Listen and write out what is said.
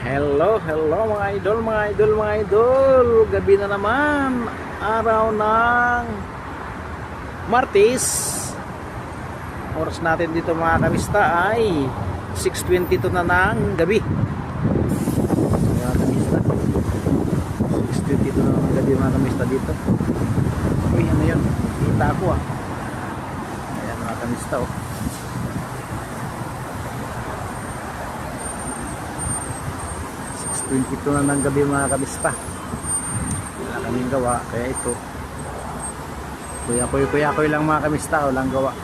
Hello, hello mga idol, mga idol, mga idol. Gabi na naman, araw ng Martes. Oras natin dito mga kamista ay 6:22 na ng gabi. Mga kamista, 6:22 na ng gabi mga kamista dito. Uy, ano yun? Kita ako ah. Ayan mga kamista oh. 22 na ng gabi mga kabista. Wala kaming gawa kaya ito kuya koy lang mga kamista, walang gawa.